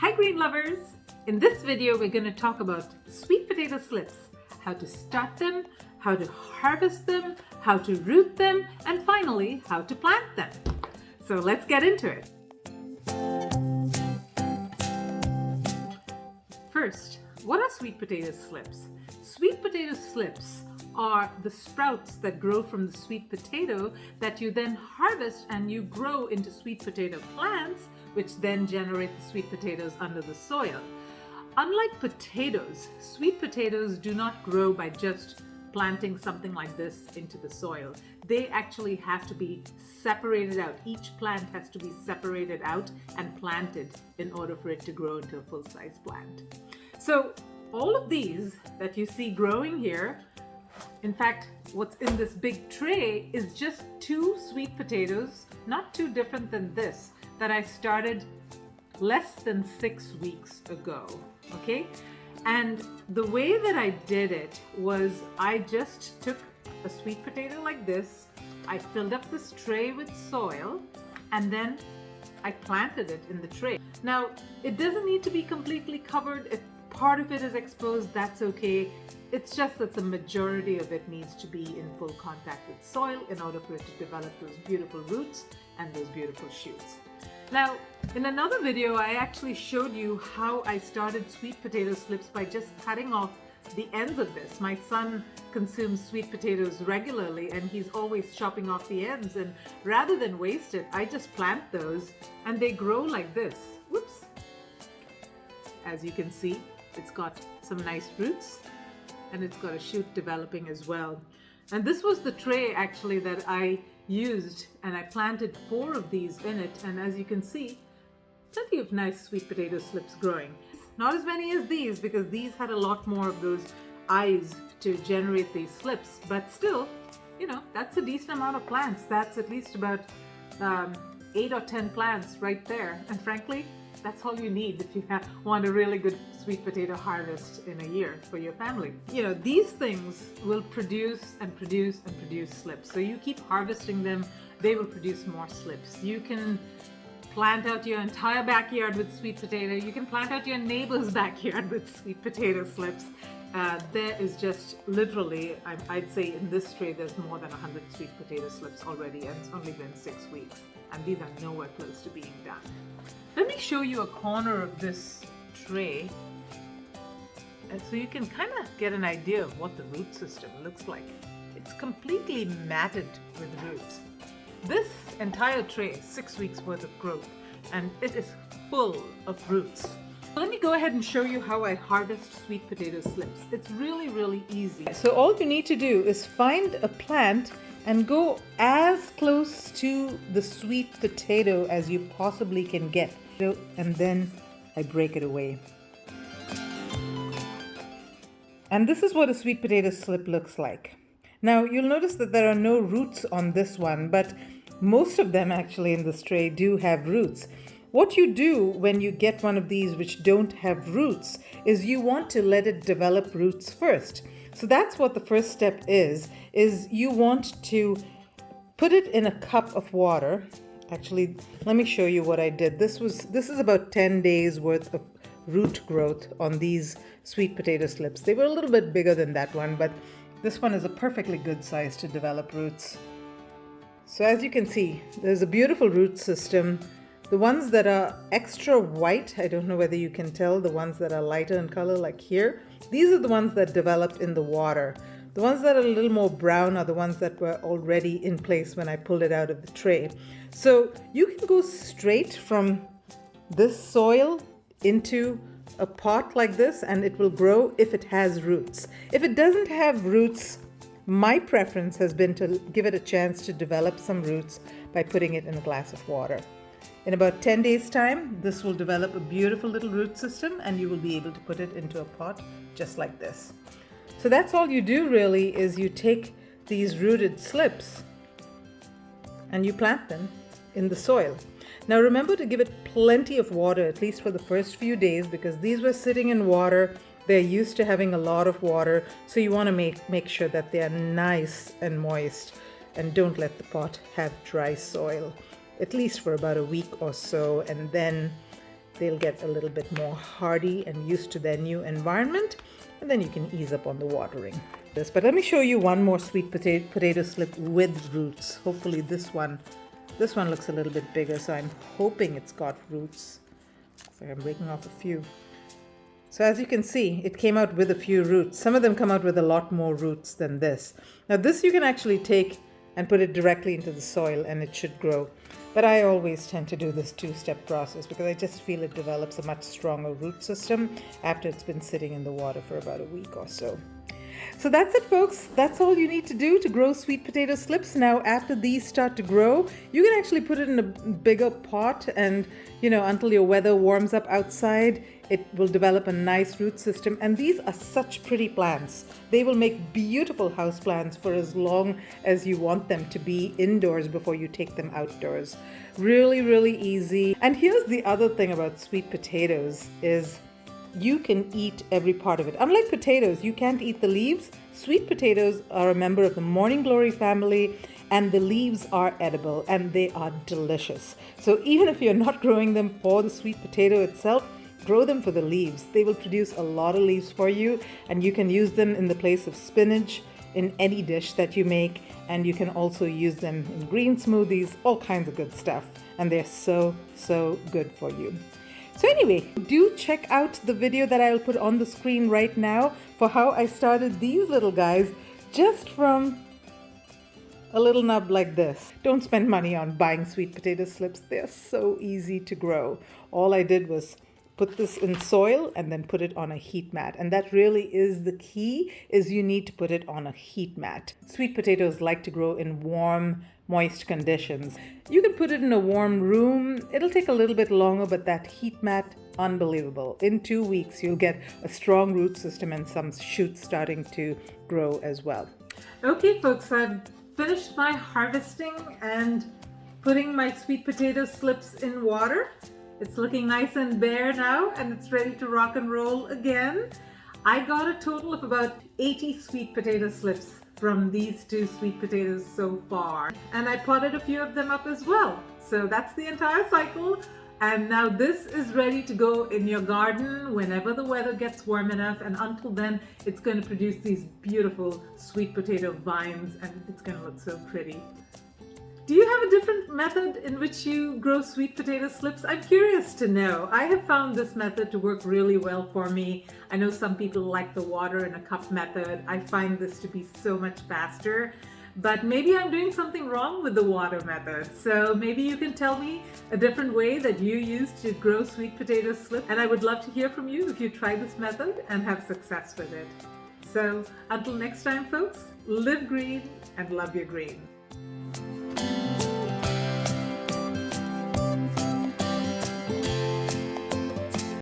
Hi green lovers! In this video we're going to talk about sweet potato slips, how to start them, how to harvest them, how to root them, and finally how to plant them. So let's get into it. First, what are sweet potato slips? Sweet potato slips are the sprouts that grow from the sweet potato that you then harvest and you grow into sweet potato plants, which then generate the sweet potatoes under the soil. Unlike potatoes, sweet potatoes do not grow by just planting something like this into the soil. They actually have to be separated out. Each plant has to be separated out and planted in order for it to grow into a full-size plant. So all of these that you see growing here, in fact, what's in this big tray is just 2 sweet potatoes, not too different than this, that I started less than 6 weeks ago, okay? And the way that I did it was I just took a sweet potato like this, I filled up this tray with soil, and then I planted it in the tray. Now, it doesn't need to be completely covered. If part of it is exposed, that's okay. It's just that the majority of it needs to be in full contact with soil in order for it to develop those beautiful roots and those beautiful shoots. Now, in another video, I actually showed you how I started sweet potato slips by just cutting off the ends of this. My son consumes sweet potatoes regularly and he's always chopping off the ends, and rather than waste it, I just plant those and they grow like this. Whoops! As you can see, it's got some nice roots and it's got a shoot developing as well. And this was the tray actually that I used, and I planted 4 of these in it, and as you can see, plenty of nice sweet potato slips growing. Not as many as these, because these had a lot more of those eyes to generate these slips, but still, you know, that's a decent amount of plants. That's at least about 8 or 10 plants right there, and frankly, that's all you need if you want a really good sweet potato harvest in a year for your family. You know, these things will produce and produce and produce slips. So you keep harvesting them, they will produce more slips. You can plant out your entire backyard with sweet potato. You can plant out your neighbor's backyard with sweet potato slips. There is just literally, I'd say in this tray, there's more than 100 sweet potato slips already, and it's only been 6 weeks. And these are nowhere close to being done. Let me show you a corner of this tray, and so you can kind of get an idea of what the root system looks like. It's completely matted with roots. This entire tray is 6 weeks worth of growth, and it is full of roots. Let me go ahead and show you how I harvest sweet potato slips. It's really, really easy. So all you need to do is find a plant and go as close to the sweet potato as you possibly can get. And then I break it away. And this is what a sweet potato slip looks like. Now you'll notice that there are no roots on this one, but most of them actually in this tray do have roots. What you do when you get one of these which don't have roots is you want to let it develop roots first. So that's what the first step is you want to put it in a cup of water. Actually, let me show you what I did. This is about 10 days worth of root growth on these sweet potato slips. They were a little bit bigger than that one, but this one is a perfectly good size to develop roots. So as you can see, there's a beautiful root system. The ones that are extra white, I don't know whether you can tell, the ones that are lighter in color like here, these are the ones that developed in the water. The ones that are a little more brown are the ones that were already in place when I pulled it out of the tray. So you can go straight from this soil into a pot like this and it will grow if it has roots. If it doesn't have roots, my preference has been to give it a chance to develop some roots by putting it in a glass of water. In about 10 days time, this will develop a beautiful little root system and you will be able to put it into a pot just like this. So that's all you do really, is you take these rooted slips and you plant them in the soil. Now remember to give it plenty of water, at least for the first few days, because these were sitting in water. They're used to having a lot of water, so you want to make sure that they are nice and moist, and don't let the pot have dry soil, at least for about a week or so, and then they'll get a little bit more hardy and used to their new environment, and then you can ease up on the watering. But let me show you one more sweet potato slip with roots. Hopefully this one looks a little bit bigger, so I'm hoping it's got roots. So I'm breaking off a few. So as you can see, it came out with a few roots. Some of them come out with a lot more roots than this. Now this you can actually take and put it directly into the soil and it should grow. But I always tend to do this two-step process because I just feel it develops a much stronger root system after it's been sitting in the water for about a week or so. So that's it, folks. That's all you need to do to grow sweet potato slips. Now, after these start to grow, you can actually put it in a bigger pot and, until your weather warms up outside, it will develop a nice root system. And these are such pretty plants. They will make beautiful house plants for as long as you want them to be indoors before you take them outdoors. Really, really easy. And here's the other thing about sweet potatoes is you can eat every part of it. Unlike potatoes, you can't eat the leaves. Sweet potatoes are a member of the morning glory family, and the leaves are edible and they are delicious. So even if you're not growing them for the sweet potato itself, grow them for the leaves. They will produce a lot of leaves for you, and you can use them in the place of spinach in any dish that you make, and you can also use them in green smoothies, all kinds of good stuff. And they're so, so good for you. So anyway, do check out the video that I'll put on the screen right now for how I started these little guys just from a little nub like this. Don't spend money on buying sweet potato slips. They're so easy to grow. All I did was put this in soil and then put it on a heat mat. And that really is the key, is you need to put it on a heat mat. Sweet potatoes like to grow in warm, moist conditions. You can put it in a warm room. It'll take a little bit longer, but that heat mat, unbelievable. In 2 weeks, you'll get a strong root system and some shoots starting to grow as well. Okay, folks, I've finished my harvesting and putting my sweet potato slips in water. It's looking nice and bare now, and it's ready to rock and roll again. I got a total of about 80 sweet potato slips from these two sweet potatoes so far. And I potted a few of them up as well. So that's the entire cycle. And now this is ready to go in your garden whenever the weather gets warm enough. And until then, it's going to produce these beautiful sweet potato vines, and it's going to look so pretty. Do you have a different method in which you grow sweet potato slips? I'm curious to know. I have found this method to work really well for me. I know some people like the water in a cup method. I find this to be so much faster, but maybe I'm doing something wrong with the water method. So maybe you can tell me a different way that you use to grow sweet potato slips. And I would love to hear from you if you try this method and have success with it. So until next time, folks, live green and love your green.